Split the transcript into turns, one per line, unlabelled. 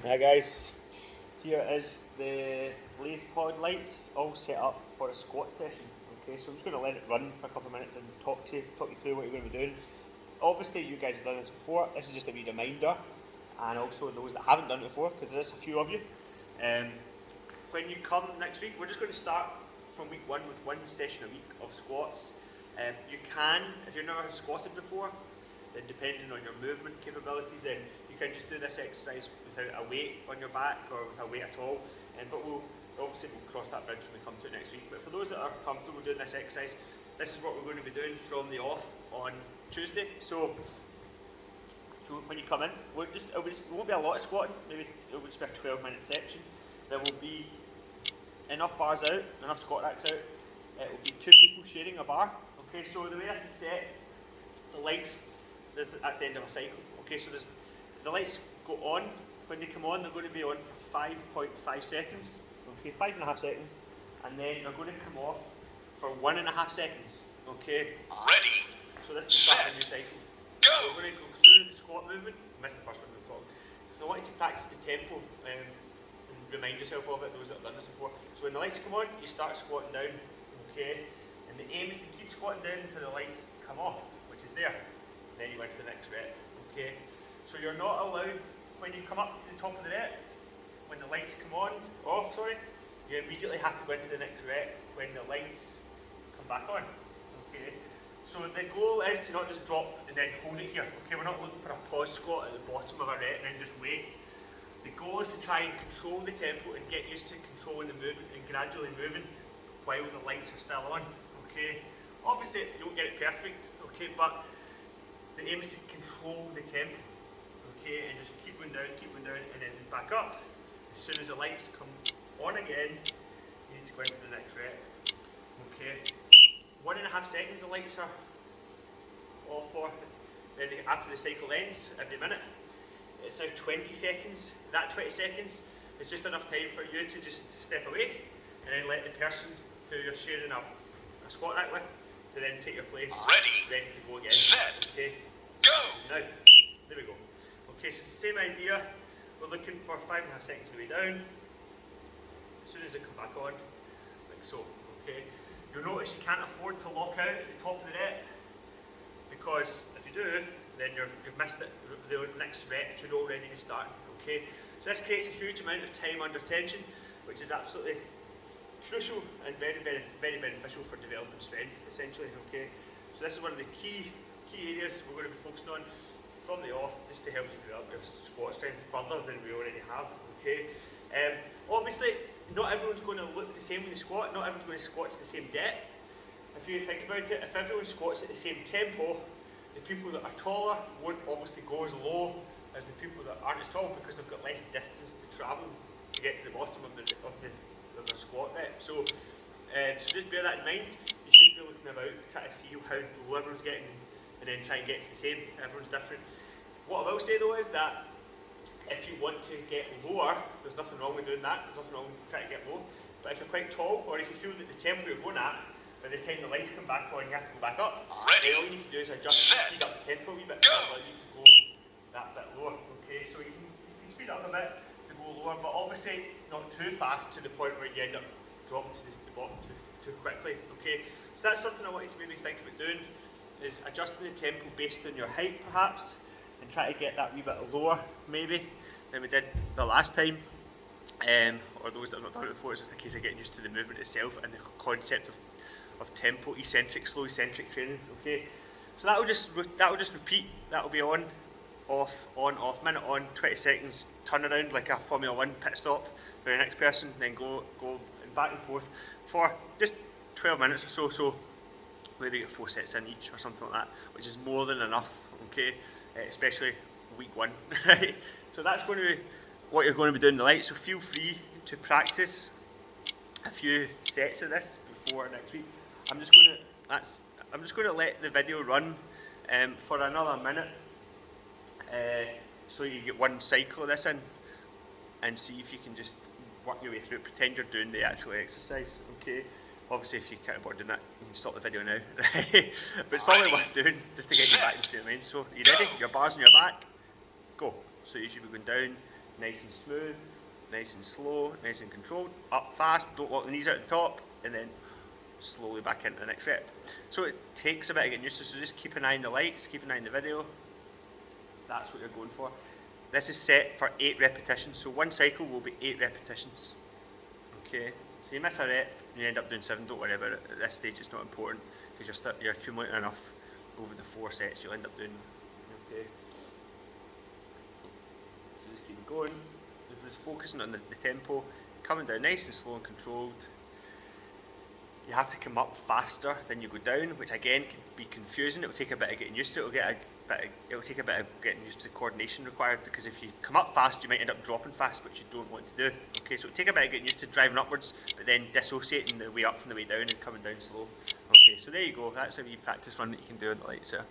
Hi guys, here is the Blaze Pod lights all set up for a squat session. Okay, so I'm just going to let it run for a couple of minutes and talk you through what you're going to be doing. Obviously you guys have done this before, this is just a wee reminder, and also those that haven't done it before, because there is a few of you. When you come next week, we're just going to start from week one with one session a week of squats. You can, if you've never squatted before, then depending on your movement capabilities, then you can just do this exercise without a weight on your back or with a weight at all. But we'll cross that bridge when we come to it next week. But for those that are comfortable doing this exercise, this is what we're going to be doing from the off on Tuesday. So when you come in, it won't be a lot of squatting, maybe it will just be a 12-minute section. There will be enough bars out, enough squat racks out. It will be 2 people sharing a bar. Okay, so the way this is set, the lights, that's the end of a cycle. Okay, so the lights go on. When they come on, they're going to be on for 5.5 seconds. Okay, 5.5 seconds, and then they're going to come off for 1.5 seconds. Okay.
Ready.
So this is the start of a new cycle.
Go.
So we're going to go through the squat movement. I missed the first one we talked. So I want you to practice the tempo and remind yourself of it. Those that have done this before. So when the lights come on, you start squatting down. Okay. And the aim is to keep squatting down until the lights come off, which is there. Then you go into the next rep. Okay. So you're not allowed, when you come up to the top of the rep, when the lights come off, you immediately have to go into the next rep when the lights come back on. Okay. So the goal is to not just drop and then hold it here. Okay, we're not looking for a pause squat at the bottom of a rep and then just wait. The goal is to try and control the tempo and get used to controlling the movement and gradually moving while the lights are still on. Okay. Obviously you won't get it perfect, okay, but the aim is to control the tempo. Okay, and just keep going down, and then back up. As soon as the lights come on again, you need to go into the next rep. Okay. 1.5 seconds the lights are off for. Then after the cycle ends, every minute, it's now 20 seconds. That 20 seconds is just enough time for you to just step away and then let the person who you're sharing a squat rack with to then take your place. Ready to go again.
Set.
Okay.
Go.
Now, there we go. Okay, so it's the same idea. We're looking for 5.5 seconds to be down. As soon as it comes back on, like so. Okay. You'll notice you can't afford to lock out at the top of the rep, because if you do, then you've missed it. The next rep should already be starting. Okay. So this creates a huge amount of time under tension, which is absolutely crucial and very, very, very beneficial for developing strength, essentially. Okay. So this is one of the key areas we're going to be focusing on from the off, just to help you develop your squat strength further than we already have. Okay. Obviously, not everyone's going to look the same when they squat. Not everyone's going to squat to the same depth. If you think about it, if everyone squats at the same tempo, the people that are taller won't obviously go as low as the people that aren't as tall, because they've got less distance to travel to get to the bottom of their squat rep. So just bear that in mind. You should be looking about, try to see how low everyone's getting, and then try and get to the same. Everyone's different. What I will say though is that if you want to get lower, there's nothing wrong with doing that. There's nothing wrong with trying to get low. But if you're quite tall, or if you feel that the tempo you're going at, by the time the lights come back on, you have to go back up.
Ready.
Then all you need to do is adjust and speed up the tempo a wee bit to allow you to go that bit lower. Okay, so you can speed up a bit to go lower, but obviously not too fast to the point where you end up dropping to the bottom too quickly. Okay, so that's something I want you to maybe think about doing, is adjusting the tempo based on your height perhaps, and try to get that wee bit lower maybe than we did the last time. Or those that have not done it before, it's just a case of getting used to the movement itself and the concept of tempo, eccentric, slow eccentric training. Okay, so that will just repeat. That will be on, off, minute on, 20 seconds, turn around like a Formula 1 pit stop for the next person, then go and back and forth for just 12 minutes or so. So maybe get 4 sets in each or something like that, which is more than enough. Okay, especially week one. Right. So that's going to be what you're going to be doing tonight. So feel free to practice a few sets of this before next week. I'm just going to let the video run for another minute, so you get one cycle of this in, and see if you can just work your way through it. Pretend you're doing the actual exercise. Okay. Obviously, if you can't board doing that, you can stop the video now. But it's probably worth doing just to get you back into your mind. So, are you ready? Your bars on your back. Go. So you should be going down, nice and smooth, nice and slow, nice and controlled, up fast, don't walk the knees out at the top, and then slowly back into the next rep. So it takes a bit of getting used to, so just keep an eye on the lights, keep an eye on the video. That's what you're going for. This is set for 8 repetitions, so one cycle will be 8 repetitions. Okay, so you miss a rep, and you end up doing 7, don't worry about it. At this stage it's not important, because you're accumulating enough over the 4 sets you'll end up doing. Okay, so just keep going. Just focusing on the tempo, coming down nice and slow and controlled. You have to come up faster than you go down, which again can be confusing. It'll take a bit of getting used to it. It'll take a bit of getting used to the coordination required, because if you come up fast, you might end up dropping fast, which you don't want to do. Okay, so it'll take a bit of getting used to driving upwards, but then dissociating the way up from the way down and coming down slow. Okay, so there you go. That's a wee practice run that you can do on the lights there.